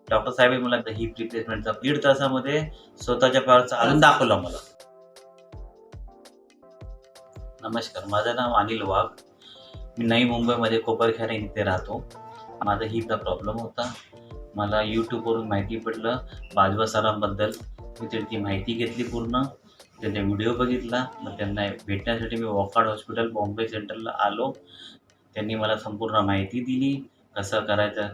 Doctor साहेबांनी मला heap रिप्लेसमेंटचा 1.5 तासामध्ये स्वतःच्या पायावर चालून दाखवलं मला. नमस्कार, माझं नाव अनिल वाघ. मी नवी मुंबईमध्ये कोपरखैरणे इथे राहतो. माझा हिपचा प्रॉब्लेम होता. मला यूट्यूबवरून माहिती पडलं बाजवा सरांबद्दल. मी त्यांची माहिती घेतली पूर्ण. त्यांचा व्हिडिओ बघितला. मग त्यांना भेटण्यासाठी मी वॉकआउट हॉस्पिटल बॉम्बे सेंटरला आलो. त्यांनी मला संपूर्ण माहिती दिली, कसं करायचं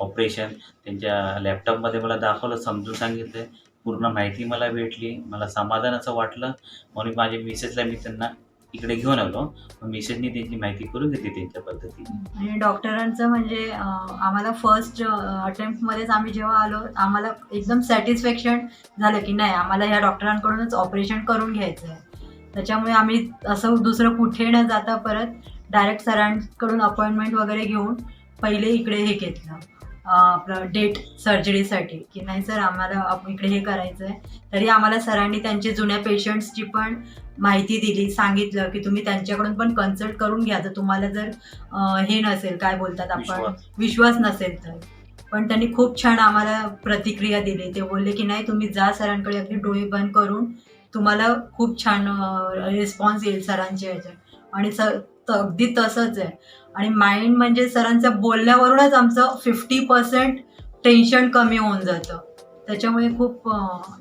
ऑपरेशन. त्यांच्या लॅपटॉपमध्ये मला दाखवलं, समजून सांगितलं. पूर्ण माहिती मला भेटली. मला समाधान असं वाटलं. म्हणून माझ्या मिसेसला मी त्यांना इकडे घेऊन आलो. मग मिसेसनी त्यांची माहिती करून घेतली त्यांच्या पद्धतीने. आणि डॉक्टरांचं म्हणजे आम्हाला फर्स्ट अटेम्प्टमध्येच आम्ही जेव्हा आलो, आम्हाला एकदम सॅटिस्फॅक्शन झालं की नाही, आम्हाला ह्या डॉक्टरांकडूनच ऑपरेशन करून घ्यायचं आहे. त्याच्यामुळे आम्ही असं दुसरं कुठे न जाता परत डायरेक्ट सरांकडून अपॉइंटमेंट वगैरे घेऊन पहिले इकडे हे घेतलं, आपलं डेट सर्जरीसाठी, की नाही सर आम्हाला इकडे हे करायचं आहे. तरी आम्हाला सरांनी त्यांचे जुन्या पेशंट्सची पण माहिती दिली, सांगितलं की तुम्ही त्यांच्याकडून पण कन्सल्ट करून घ्या जर तुम्हाला जर हे नसेल, काय बोलतात आपण, विश्वास नसेल तर. पण त्यांनी खूप छान आम्हाला प्रतिक्रिया दिली. ते बोलले की नाही तुम्ही जा सरांकडे, अगदी डोळे बंद करून, तुम्हाला खूप छान रिस्पॉन्स येईल सरांच्या ह्याच्यात. आणि अगदी तसंच आहे. आणि माइंड म्हणजे सरांच्या बोलण्यावरूनच आमचं 50% टेन्शन कमी होऊन जातं. त्याच्यामुळे खूप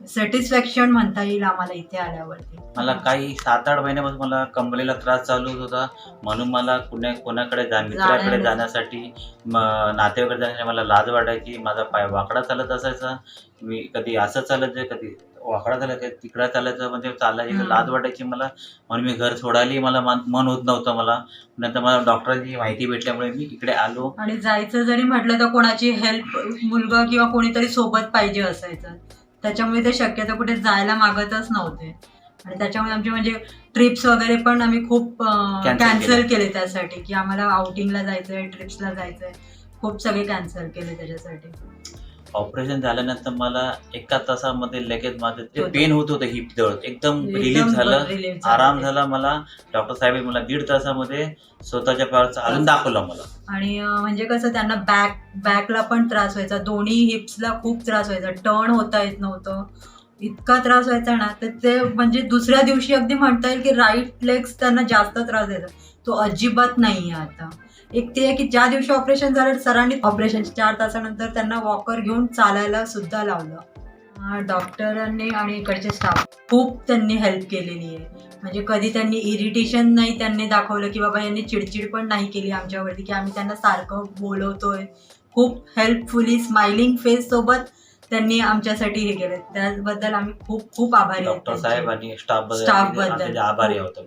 सॅटिस्फॅक्शन म्हणता येईल आम्हाला इथे आल्यावरती. मला काही 7-8 महिन्यापासून मला कंबरेला त्रास चालू होता. म्हणून मला कोणाकडे मित्राकडे जाण्यासाठी, नातेवाईकडे जाण्यासाठी मला लाज वाटायची. माझा पाय वाकडा चालत असायचा. मी कधी असं चालायचं, कधी वाकडा चालायचं, तिकडं चालायचं. म्हणजे चालायची लाज वाटायची मला. म्हणून मी घर सोडायला मला मन होत नव्हतं मला. नंतर मला डॉक्टरांची माहिती भेटल्यामुळे मी इकडे आलो. आणि जायचं जरी म्हटलं तर कोणाची हेल्प, मुलगा किंवा कोणीतरी सोबत पाहिजे असायचं. त्याच्यामुळे ते शक्यतो कुठे जायला मागतच नव्हते. आणि त्याच्यामुळे आमचे म्हणजे ट्रिप्स वगैरे पण आम्ही खूप कॅन्सल केले त्यासाठी, की आम्हाला आउटिंगला जायचं आहे, ट्रिप्सला जायचं आहे. खूप सगळे कॅन्सल केले त्याच्यासाठी. ऑपरेशन झाल्यानंतर मला 1 तासामध्ये लगेच माझं ते पेन होत होतं हिप जवळ, एकदम रिलीफ झालं, आराम झाला मला. डॉक्टर साहेबांनी मला 1.5 तासामध्ये स्वतःच्या पायावर चालून दाखवलं मला. आणि म्हणजे कसं त्यांना बॅकला पण त्रास व्हायचा, दोन्ही हिप्सला खूप त्रास व्हायचा, टर्न होता येत नव्हतं, इतका त्रास व्हायचा ना. तर ते म्हणजे दुसऱ्या दिवशी अगदी म्हणता येईल की राईट लेग्स त्यांना जास्त त्रास द्यायचा. तो अजिबात नाही आहे आता. एक ते आहे की ज्या दिवशी ऑपरेशन झालं, सरांनी ऑपरेशन 4 तासानंतर त्यांना वॉकर घेऊन चालायला सुद्धा लावलं. डॉक्टरांनी आणि इकडचे स्टाफ खूप त्यांनी हेल्प केलेली आहे. म्हणजे कधी त्यांनी इरिटेशन नाही त्यांनी दाखवलं, की बाबा यांनी चिडचिड पण नाही केली आमच्यावरती, की आम्ही त्यांना सारखं बोलवतोय. खूप हेल्पफुली स्माइलिंग फेस सोबत त्यांनी आमच्यासाठी हे केलं. त्याबद्दल आम्ही खूप खूप आभारी आहोत. डॉक्टर साहेब आणि स्टाफबद्दल आभारी आहोत.